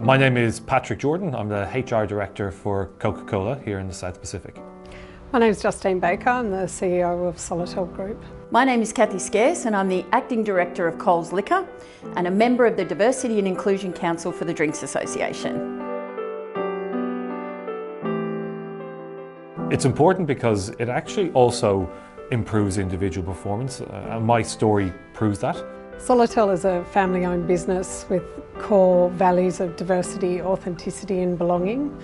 My name is Patrick Jordan. I'm the HR Director for Coca-Cola here in the South Pacific. My name is Justine Baker. I'm the CEO of Solitel Group. My name is Kathy Scarce and I'm the Acting Director of Coles Liquor and a member of the Diversity and Inclusion Council for the Drinks Association. It's important because it actually also improves individual performance, and my story proves that. Solitel is a family-owned business with core values of diversity, authenticity and belonging.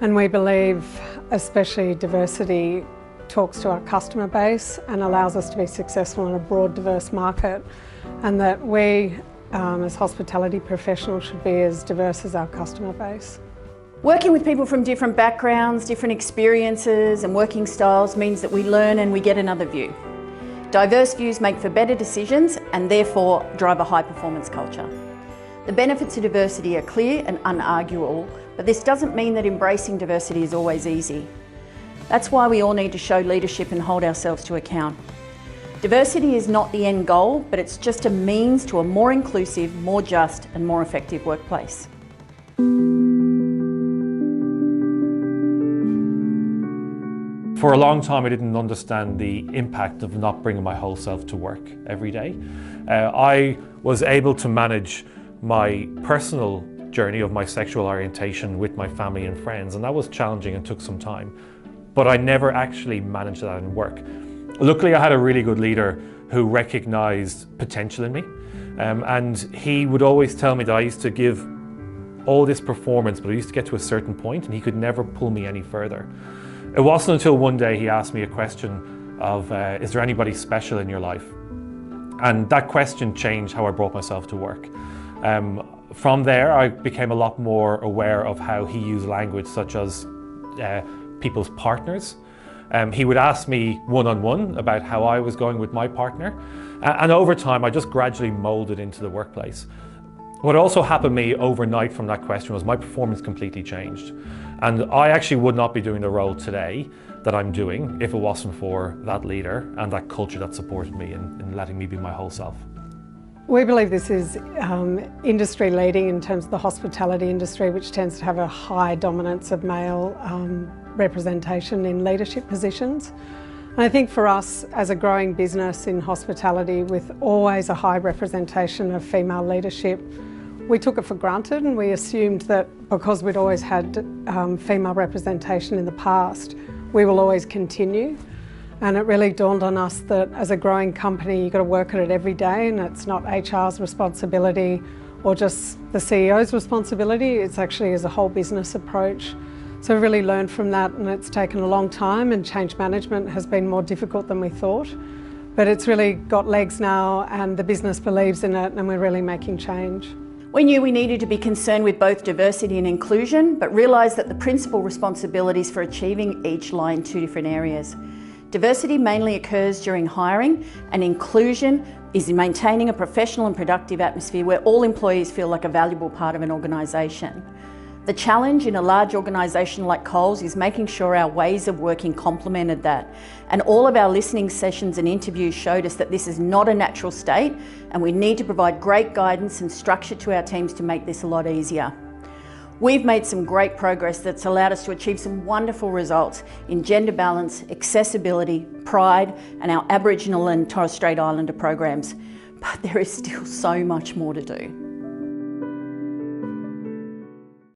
And we believe especially diversity talks to our customer base and allows us to be successful in a broad, diverse market, and that we as hospitality professionals should be as diverse as our customer base. Working with people from different backgrounds, different experiences and working styles means that we learn and we get another view. Diverse views make for better decisions and therefore drive a high-performance culture. The benefits of diversity are clear and unarguable, but this doesn't mean that embracing diversity is always easy. That's why we all need to show leadership and hold ourselves to account. Diversity is not the end goal, but it's just a means to a more inclusive, more just and more effective workplace. For a long time I didn't understand the impact of not bringing my whole self to work every day. I was able to manage my personal journey of my sexual orientation with my family and friends, and that was challenging and took some time. But I never actually managed that in work. Luckily I had a really good leader who recognised potential in me, and he would always tell me that I used to give all this performance, but I used to get to a certain point and he could never pull me any further. It wasn't until one day he asked me a question of, is there anybody special in your life? And that question changed how I brought myself to work. From there, I became a lot more aware of how he used language such as people's partners. He would ask me one-on-one about how I was going with my partner. And over time, I just gradually molded into the workplace. What also happened to me overnight from that question was my performance completely changed. And I actually would not be doing the role today that I'm doing if it wasn't for that leader and that culture that supported me in letting me be my whole self. We believe this is industry leading in terms of the hospitality industry, which tends to have a high dominance of male representation in leadership positions. And I think for us as a growing business in hospitality with always a high representation of female leadership, we took it for granted and we assumed that because we'd always had female representation in the past, we will always continue. And it really dawned on us that as a growing company, you've got to work at it every day, and it's not HR's responsibility or just the CEO's responsibility, it's actually as a whole business approach. So we really learned from that, and it's taken a long time, and change management has been more difficult than we thought. But it's really got legs now and the business believes in it and we're really making change. We knew we needed to be concerned with both diversity and inclusion, but realised that the principal responsibilities for achieving each lie in two different areas. Diversity mainly occurs during hiring, and inclusion is in maintaining a professional and productive atmosphere where all employees feel like a valuable part of an organisation. The challenge in a large organisation like Coles is making sure our ways of working complemented that. And all of our listening sessions and interviews showed us that this is not a natural state, and we need to provide great guidance and structure to our teams to make this a lot easier. We've made some great progress that's allowed us to achieve some wonderful results in gender balance, accessibility, pride, and our Aboriginal and Torres Strait Islander programs. But there is still so much more to do.